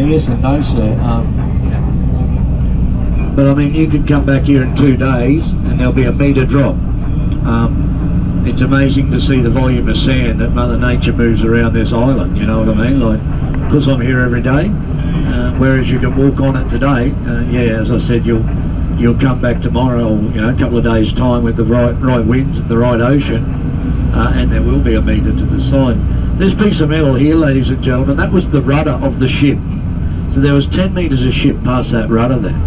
Yes and no, sir. But I mean, you could come back here in 2 days and there'll be a metre drop. It's amazing to see the volume of sand that Mother Nature moves around this island, you know what I mean? Like, because I'm here every day, whereas you can walk on it today, yeah, as I said, you'll come back tomorrow, or, you know, a couple of days' time with the right winds and the right ocean, and there will be a metre to the side. This piece of metal here, ladies and gentlemen, that was the rudder of the ship. So there was 10 metres of ship past that rudder there.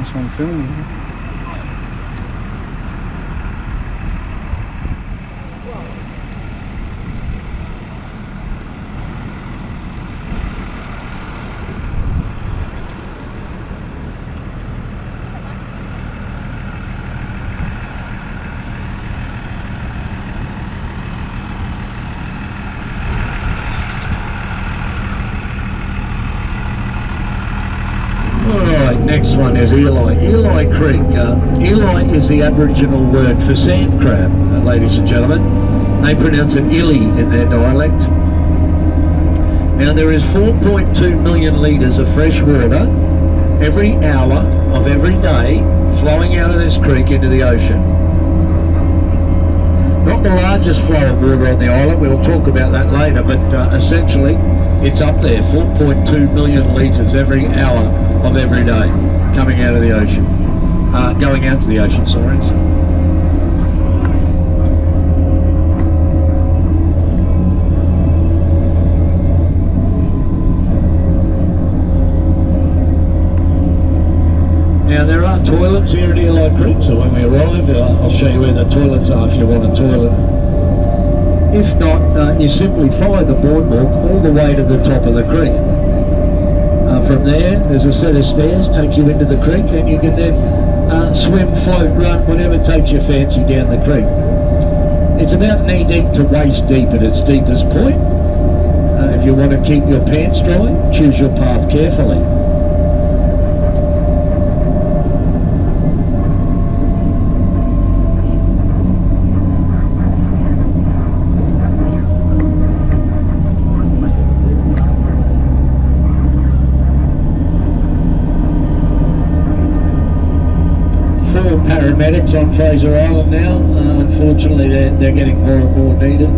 That's what I'm filming. Next one is Eli. Eli Creek. Eli is the Aboriginal word for sand crab, ladies and gentlemen. They pronounce it illy in their dialect. Now there is 4.2 million litres of fresh water every hour of every day flowing out of this creek into the ocean. Not not the largest flow of water on the island, we'll talk about that later, but essentially it's up there, 4.2 million litres every hour of every day coming out of the ocean. Going out to the ocean, sorry. Now there are toilets here at Eli Creek, so when we arrive I'll show you where the toilets are if you want a toilet. If not, you simply follow the boardwalk all the way to the top of the creek. From there, there's a set of stairs take you into the creek, and you can then swim, float, run, whatever takes your fancy down the creek. It's about knee deep to waist deep at its deepest point. If you want to keep your pants dry, choose your path carefully. Paramedics on Fraser Island now. Unfortunately, they're getting more and more needed.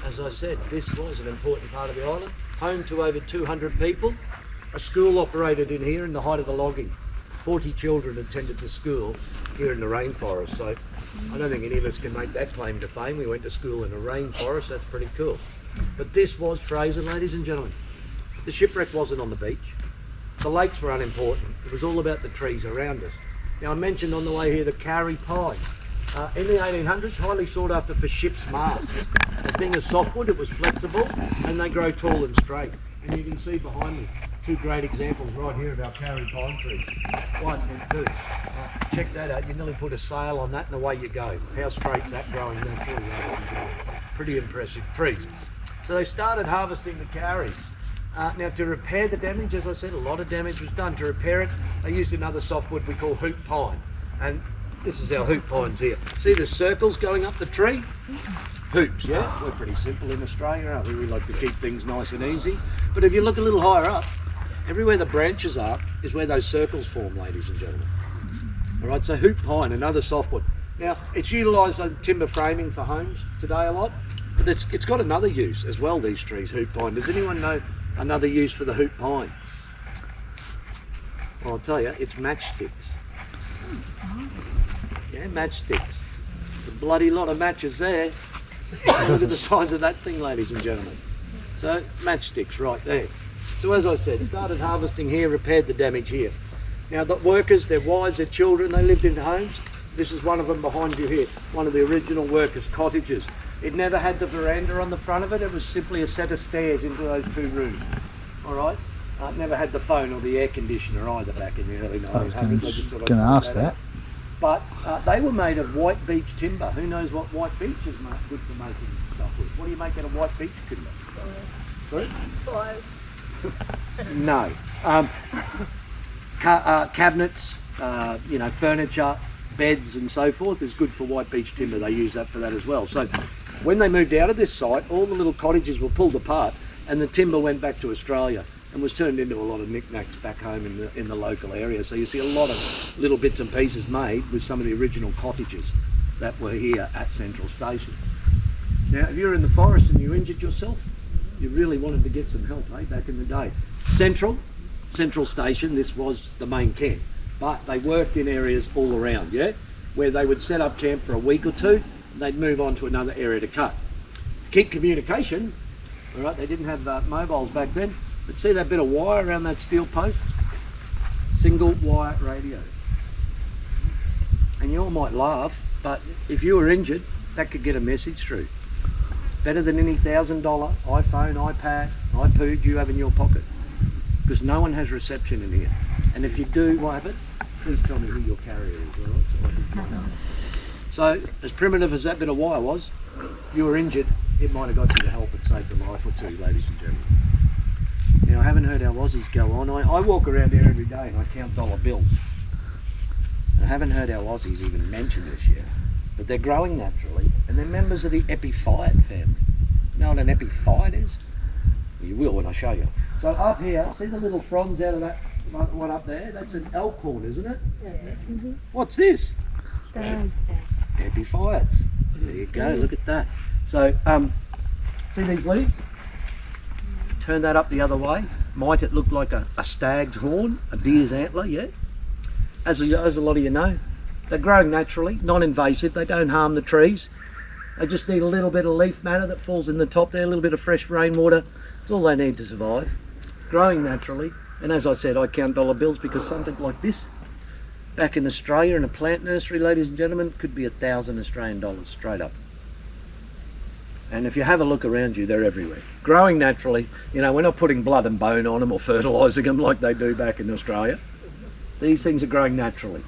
As I said, this was an important part of the island, home to over 200 people. A school operated in here in the height of the logging. 40 children attended the school here in the rainforest. So I don't think any of us can make that claim to fame. We went to school in a rainforest, that's pretty cool. But this was Fraser, ladies and gentlemen. The shipwreck wasn't on the beach. The lakes were unimportant. It was all about the trees around us. Now I mentioned on the way here the Kauri pine. In the 1800s, highly sought after for ships' masts. As being a softwood, it was flexible and they grow tall and straight. And you can see behind me two great examples right here of our Kauri pine trees. 1 and 2. Check that out. You nearly put a sail on that and away you go. How straight's that growing naturally? Pretty impressive trees. So they started harvesting the Kauris. Now to repair the damage, as I said, a lot of damage was done. To repair it, they used another softwood we call hoop pine. And this is our hoop pines here. See the circles going up the tree? Hoops, yeah? We're pretty simple in Australia, aren't we? We like to keep things nice and easy. But if you look a little higher up, everywhere the branches are is where those circles form, ladies and gentlemen. All right, so hoop pine, another softwood. Now, it's utilised on timber framing for homes today a lot, but it's got another use as well, these trees, hoop pine. Does anyone know another use for the hoop pine? Well, I'll tell you, it's matchsticks. Yeah, matchsticks. A bloody lot of matches there. Look at the size of that thing, ladies and gentlemen. So, matchsticks right there. So as I said, started harvesting here, repaired the damage here. Now the workers, their wives, their children, they lived in homes. This is one of them behind you here, one of the original workers' cottages. It never had the veranda on the front of it, it was simply a set of stairs into those 2 rooms. All right? It never had the phone or the air conditioner either back in the early 1900s. I was going to ask that. But they were made of white beech timber. Who knows what white beech is good for making stuff with? What do you make out of white beech timber? Sorry? Flies. No. Cabinets, you know, furniture, beds and so forth is good for white beech timber. They use that for that as well. So when they moved out of this site, all the little cottages were pulled apart and the timber went back to Australia and was turned into a lot of knickknacks back home in the local area. So you see a lot of little bits and pieces made with some of the original cottages that were here at Central Station. Now, if you're in the forest and you injured yourself, you really wanted to get some help, eh, back in the day. Central Station, this was the main camp, but they worked in areas all around, yeah, where they would set up camp for a week or 2, and they'd move on to another area to cut. Keep communication, all right, they didn't have mobiles back then, but see that bit of wire around that steel post? Single wire radio. And you all might laugh, but if you were injured, that could get a message through. Better than any $1,000 iPhone, iPad, iPod you have in your pocket. Because no one has reception in here. And if you do, what happened? Please tell me who your carrier is, all right? So I can find out. So, as primitive as that bit of wire was, if you were injured, it might have got you to help and save a life or 2, ladies and gentlemen. Now, I haven't heard our Aussies go on. I walk around here every day and I count dollar bills. I haven't heard our Aussies even mention this yet. But they're growing naturally, and they're members of the epiphyte family. You know what an epiphyte is? Well, you will when I show you. So up here, see the little fronds out of that one up there? That's an elkhorn, isn't it? Yeah. What's this? Epiphytes. There you go, look at that. So, see these leaves? Turn that up the other way. Might it look like a stag's horn, a deer's antler, yeah? As a lot of you know, they're growing naturally, non-invasive, they don't harm the trees. They just need a little bit of leaf matter that falls in the top there, a little bit of fresh rainwater. That's all they need to survive. Growing naturally, and as I said, I count dollar bills because something like this, back in Australia in a plant nursery, ladies and gentlemen, could be 1,000 Australian dollars straight up. And if you have a look around you, they're everywhere. Growing naturally, you know, we're not putting blood and bone on them or fertilising them like they do back in Australia. These things are growing naturally.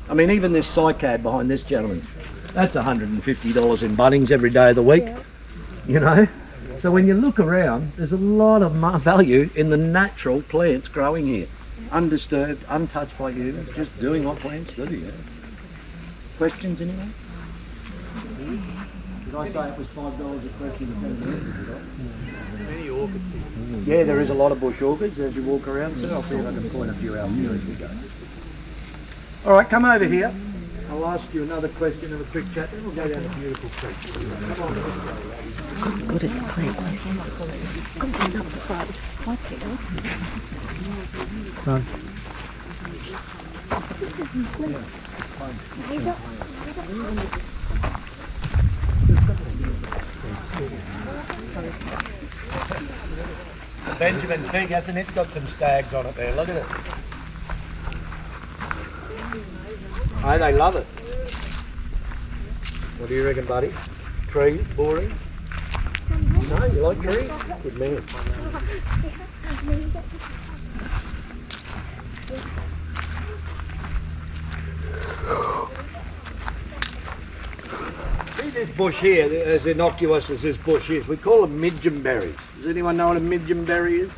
I mean, even this cycad behind this gentleman, that's $150 in Bunnings every day of the week, you know? So when you look around, there's a lot of value in the natural plants growing here. Undisturbed, untouched by humans, just doing what plants do, yeah? Questions anyone? Did I say it was $5 a question to 10 minutes? Many orchids here. Yeah, there is a lot of bush orchids as you walk around, so I'll see if I can point a few out here as we go. All right, come over here. I'll ask you another question and a quick chat, then we'll go down a beautiful creek. Come on, let's go, ladies. Good at the creek. Up the front. It's quite Benjamin Fig, hasn't it got some stags on it there? Look at it. Oh, they love it. What do you reckon, buddy? Trees, boring? No, you like trees? Good man. See this bush here, as innocuous as this bush is, we call them midgeonberries. Does anyone know what a midgeonberry is?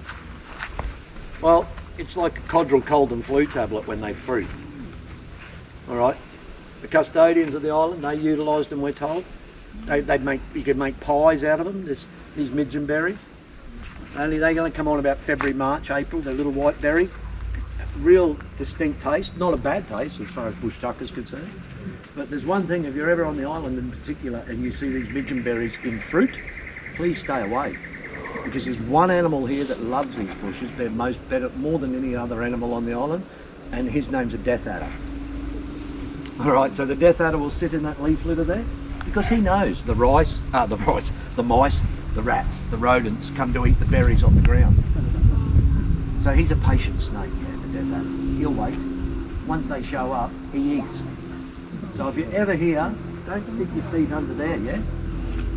Well, it's like a codral cold and flu tablet when they fruit. Alright? The custodians of the island, they utilised them, we're told. You could make pies out of them, these midgeonberries. Only they're going to come on about February, March, April, they're little white berry. Real distinct taste, not a bad taste as far as bush tucker is concerned. But there's one thing, if you're ever on the island in particular and you see these midgeonberries in fruit, please stay away. Because there's one animal here that loves these bushes, they're more than any other animal on the island, and his name's a death adder. Alright, so the death adder will sit in that leaf litter there, because he knows the mice, the rats, the rodents come to eat the berries on the ground. So he's a patient snake, yeah, the death adder. He'll wait. Once they show up, he eats. So if you're ever here, don't stick your feet under there, yeah?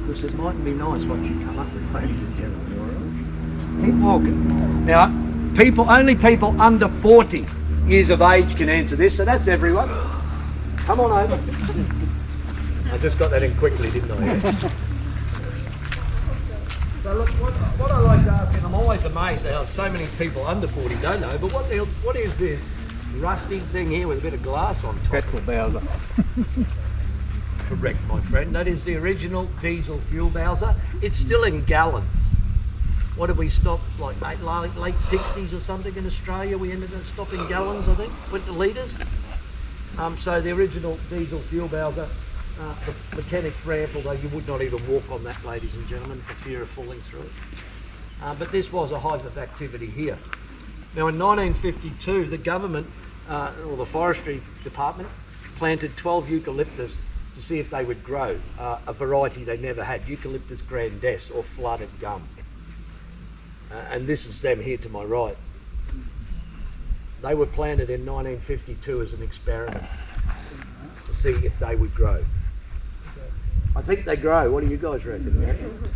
Because it mightn't be nice what you come up with, ladies and gentlemen. Keep walking. Now, only people under 40 years of age can answer this, so that's everyone. Come on over. I just got that in quickly, didn't I? So look, what I like to ask, and I'm always amazed how so many people under 40 don't know, but what is this rusty thing here with a bit of glass on top? Petrol Bowser. Correct, my friend. That is the original diesel fuel Bowser. It's still in gallons. What did we stop, like late 60s or something in Australia? We ended up stopping gallons, I think, went to litres. So the original diesel fuel Bowser, the mechanics ramp, although you would not even walk on that, ladies and gentlemen, for fear of falling through it. But this was a hive of activity here. Now in 1952, the government, or the forestry department, planted 12 eucalyptus to see if they would grow, a variety they never had, Eucalyptus grandis, or flooded gum. And this is them here to my right. They were planted in 1952 as an experiment to see if they would grow. I think they grow. What do you guys reckon?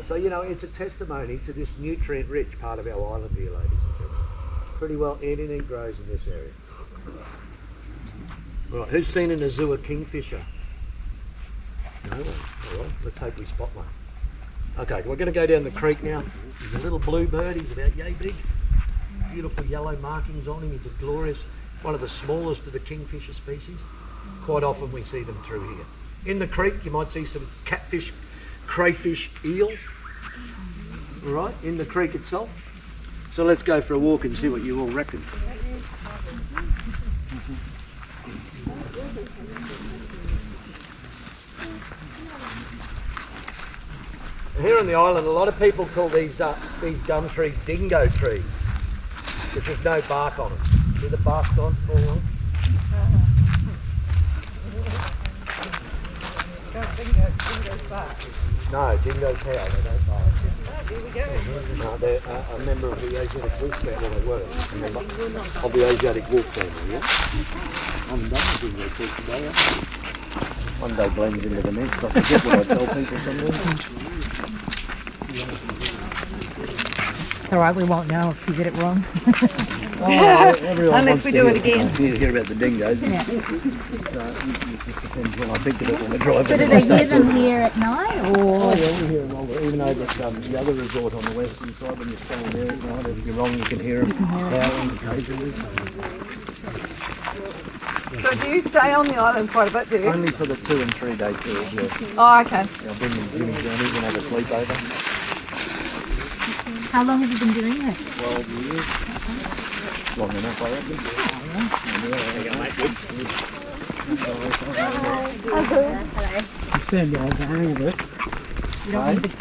So, you know, it's a testimony to this nutrient-rich part of our island here, ladies and gentlemen. Pretty well anything grows in this area. Right, who's seen an Azua kingfisher? No one. All right, let's hope we spot one. Okay, we're going to go down the creek now. There's a little bluebird, he's about yay big. Beautiful yellow markings on him. He's a glorious, one of the smallest of the kingfisher species. Quite often we see them through here. In the creek you might see some catfish, crayfish, eels. All right, in the creek itself. So let's go for a walk and see what you all reckon. Here on the island, a lot of people call these gum trees dingo trees, because there's no bark on them. See the bark gone? Dingo's back. No, dingo's how, they don't bark. Oh, here we go. No, they're a member of the Asiatic wolf family, they were a member of the Asiatic wolf family, yeah? I'm done with dingo trees today, One day blends into the next. I forget what I tell people sometimes. It's alright, we won't know if you get it wrong. Unless we do it again. You hear about the dingoes. Yeah. So it just depends when I think of it when we're driving. So do they hear them here at night, or? Oh yeah, we hear them all, even over at the other resort on the western side when you're staying there at night. If you're wrong, you can hear them howling occasionally. So do you stay on the island quite a bit, do you? Only for the 2 and 3 day tours, yeah. Oh, okay. I'll bring them Jimmy journeys and have a sleepover. How long have you been doing this? 12 years. Long enough, I reckon. You sound like the hang of it.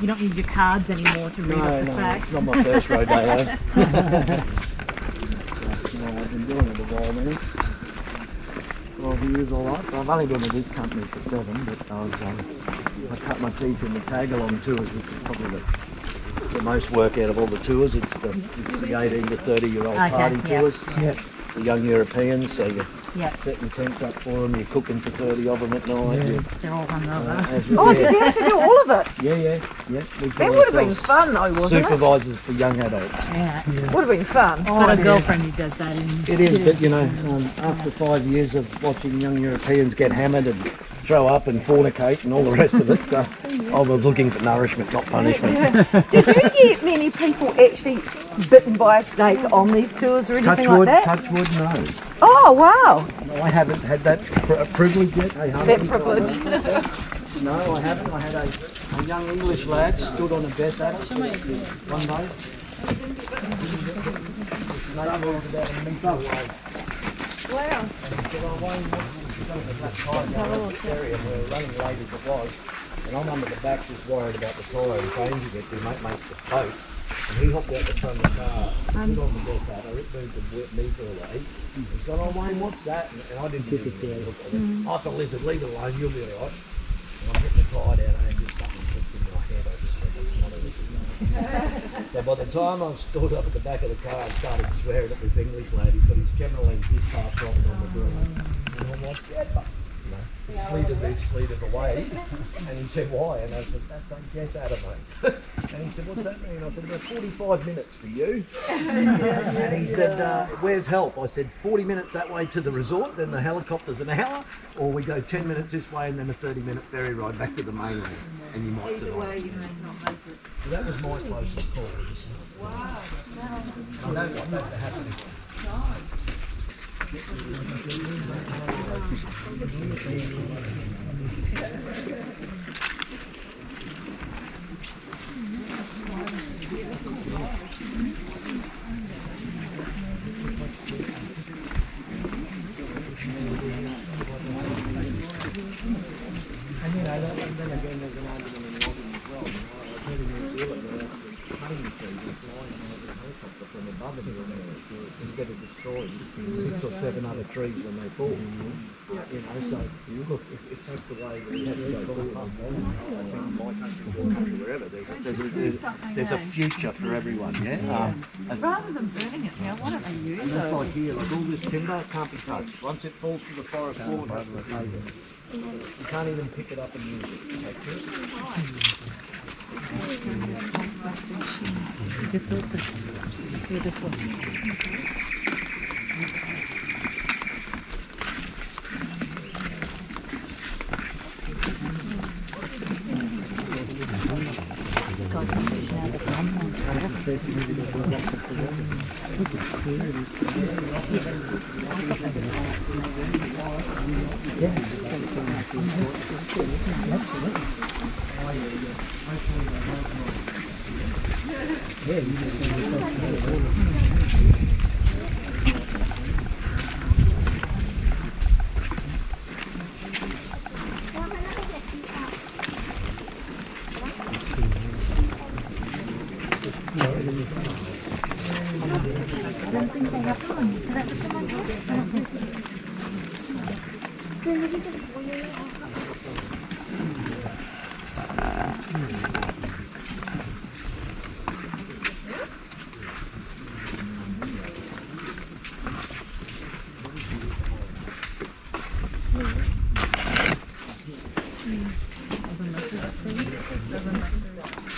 You don't need your cards anymore to read up the facts. It's not my first rodeo. No, I've been doing it a while now. 12 years all right. I've only been with this company for 7, but I cut my teeth in the tag-along tours, which is probably the most work out of all the tours. It's the 18 to 30-year-old party tours. Yeah. The young Europeans, so you Yeah. set your tents up for them, you're cooking for 30 of them at night. Yeah. They're all hungover. Oh, did you have to do all of it? Yeah. We That call would have been ourselves fun though, wasn't supervisors for young adults. Yeah. it? Would have been fun. I've got a girlfriend who does that. It is, but you know, after 5 years of watching young Europeans get hammered and throw up and fornicate and all the rest of it, I was looking for nourishment, not punishment. Did you get many people actually bitten by a snake on these tours or anything like that? Touch wood, no. Oh, wow. I haven't had that privilege yet. Hey, That privilege. No, I haven't. I had a young English lad stood on a death adder one day. Snake moved about a metre away. Wow. Area where we're running late as it was, and I'm under the back just worried about the tyre and changing it. We might make the boat, and he hopped out the front of the car, stood on the deck ladder, it moved a metre away. He's gone, oh Wayne, what's that? And I didn't get it. Oh, it's a lizard, leave it alone, you'll be alright. And I'm getting the tyre down and just something clicked in my head. I just went, it's not a lizard. So by the time I stood up at the back of the car and started swearing at this English lad, he's got his Camerline his car propped on the ground. And I'm like, get up. Sleated away, and he said, why? And I said, that's a get out of me. And he said, what's that mean? I said, about 45 minutes for you. And he said, where's help? I said, 40 minutes that way to the resort, then the helicopter's an hour, or we go 10 minutes this way and then a 30-minute ferry ride back to the mainland, and you might survive. So that was my closest call. Wow. I don't want that to happen. And you know, then again, there's an argument in logging as well. I've heard in New Zealand where cutting the trees and flying over the helicopter from above it instead of destroying 6 or 7 other trees when they fall. You know, so look, if that's the way we have to go forward, I think in my country, your country, wherever, there's a future for everyone, yeah? Rather than burning it now, why don't they use And it? that's like here, like all this timber can't be touched. Once it falls to the forest floor, you can't even pick it up and use it.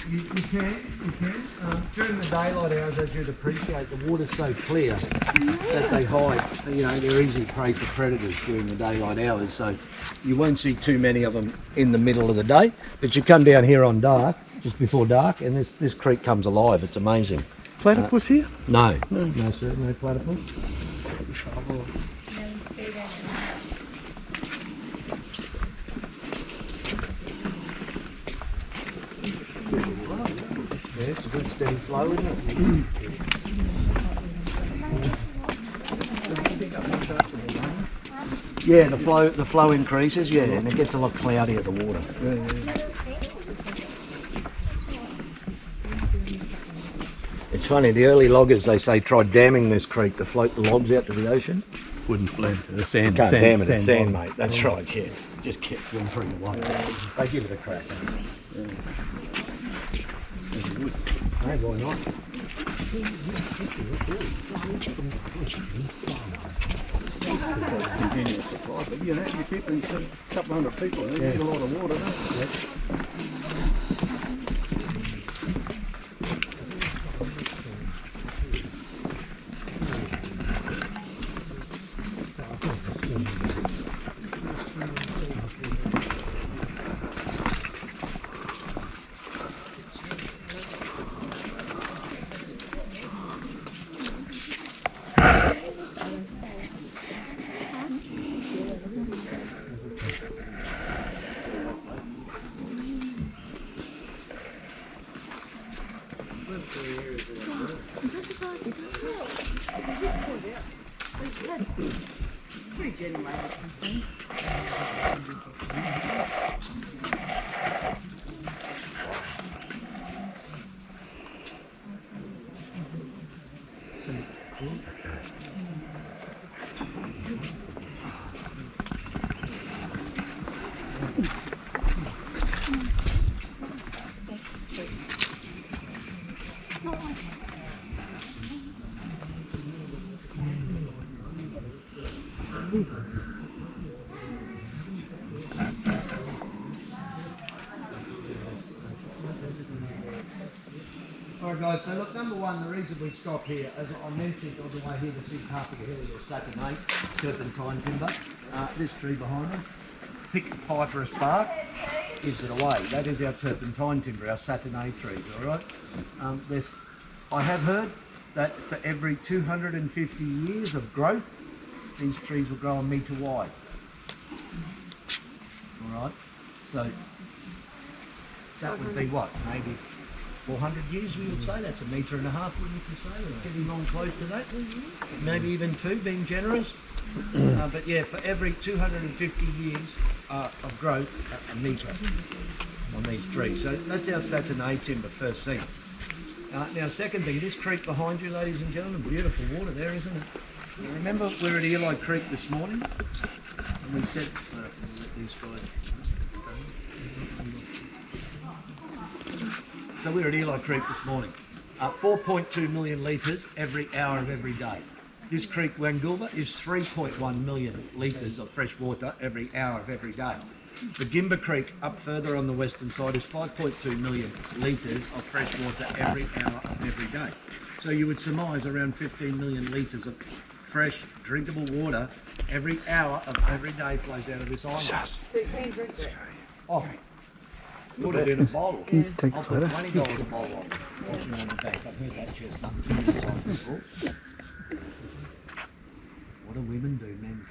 You can. During the daylight hours, as you'd appreciate, the water's so clear that they hide. You know, they're easy prey for predators during the daylight hours, so you won't see too many of them in the middle of the day. But you come down here on dark, just before dark, and this creek comes alive. It's amazing. Platypus here? No, no sir, no platypus. Yeah, it's a good steady flow, isn't it? Yeah, the flow increases, yeah, and it gets a lot cloudier, the water. It's funny, the early loggers, they say, tried damming this creek to float the logs out to the ocean. wouldn't blend. The sand. Can't sand, damn it, it's sand, bottom. mate. That's right, yeah. Just kept filtering away. They give it a crack. Hey, why not? Continuous supply, but you know, you keep them a couple hundred people, and you get a lot of water, don't you? Alright guys, so look, number one, the reason we stop here, as I mentioned on the way here to see Harpy Hill, your Saturday turpentine timber. This tree behind us, thick fibrous bark, gives it away. That is our turpentine timber, our Saturday trees, alright? I have heard that for every 250 years of growth, these trees will grow a metre wide. Alright, so that would be what, maybe 400 years we would say, that's a metre and a half, wouldn't you say? Or getting on close to that, maybe even two, being generous. But yeah, for every 250 years of growth, a metre on these trees. So that's our Saturday timber, first thing. Now second thing, this creek behind you, ladies and gentlemen, beautiful water there, isn't it? You remember we were at Eli Creek this morning, and we said, we'll let these guys. So we were at Eli Creek this morning. 4.2 million litres every hour of every day. This creek, Wangulba, is 3.1 million litres of fresh water every hour of every day. The Gimba Creek, up further on the western side, is 5.2 million litres of fresh water every hour of every day. So you would surmise around 15 million litres of fresh, drinkable water every hour of every day flows out of this island. Oh, put it in a bottle. I'll put $20 a bottle on. Watching on the back. I've heard that chestnut 2 times before. What do women do, men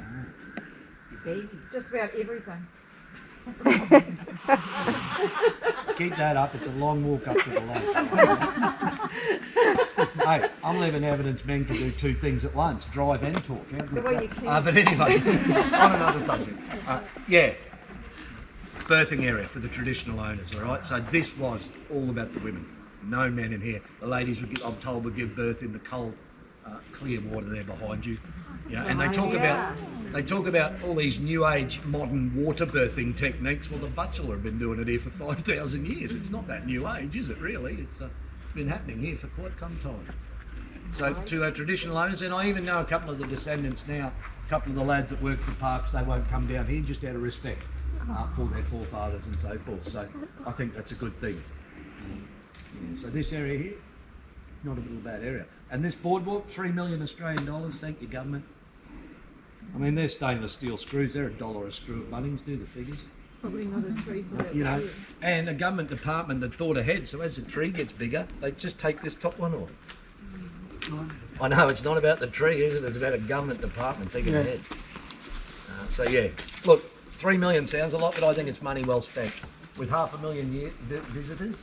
can't? Just about everything. Keep that up, it's a long walk up to the lake. Hey, I'm living evidence men can do two things at once, drive and talk. But anyway, on another subject. Yeah, birthing area for the traditional owners, all right? So this was all about the women. No men in here. The ladies, I'm told, would give birth in the cold, clear water there behind you. You know, and they talk about all these new age modern water birthing techniques. Well, the Bachelor have been doing it here for 5,000 years. It's not that new age, is it really? It's been happening here for quite some time. So to our traditional owners, and I even know a couple of the descendants now, a couple of the lads that work for parks, they won't come down here just out of respect for their forefathers and so forth. So I think that's a good thing. Yeah, so this area here, not a little bad area. And this boardwalk, 3 million Australian dollars, thank you government. I mean, they're stainless steel screws, they're $1 a screw at Bunnings, do the figures. Probably not a tree for that. You know, and a government department that thought ahead, so as the tree gets bigger, they just take this top one off. I know, it's not about the tree, is it? It's about a government department thinking ahead. So yeah, look, 3 million sounds a lot, but I think it's money well spent. With 500,000 visitors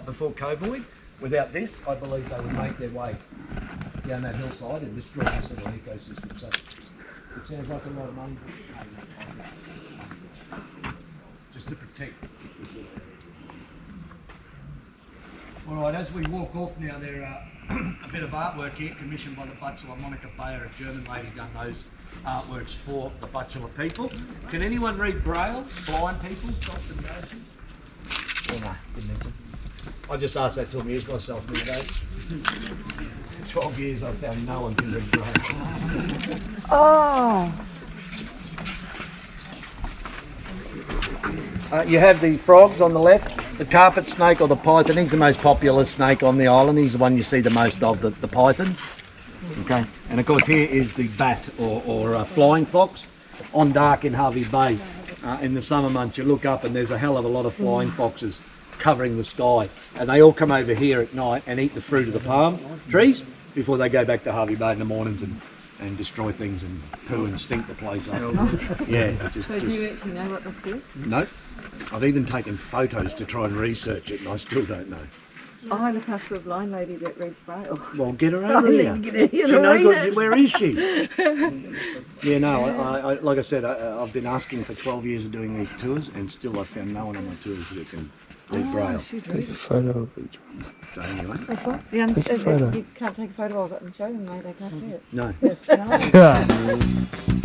before COVID, without this, I believe they would make their way down that hillside and destroy this little ecosystem. So it sounds like a lot of money just to protect. All right, as we walk off now, there are a bit of artwork here commissioned by the Bachelor Monica Bayer, a German lady, done those artworks for the bachelor people. Can anyone read Braille? Blind people? Stops and motion? Oh no, didn't mention. I just asked that to amuse myself the other day. 12 years I've found no one can read Braille. Oh, You have the frogs on the left, the carpet snake or the python. He's the most popular snake on the island. He's the one you see the most of, the python. Okay, and of course here is the bat or flying fox. On dark in Harvey Bay, in the summer months, you look up and there's a hell of a lot of flying foxes covering the sky, and they all come over here at night and eat the fruit of the palm trees before they go back to Harvey Bay in the mornings and destroy things and poo and stink the place up. Yeah. so do you actually know what this is? No. I've even taken photos to try and research it and I still don't know. I look after a blind lady that reads Braille. Well, get her over here. She no good. Where is she? Yeah, no, I like I said, I've been asking for 12 years of doing these tours and still I've found no one on my tours who can read Braille. Take a photo of each one. So anyway. You can't take a photo of it and show them, mate. They can't see it. No. Yes, no.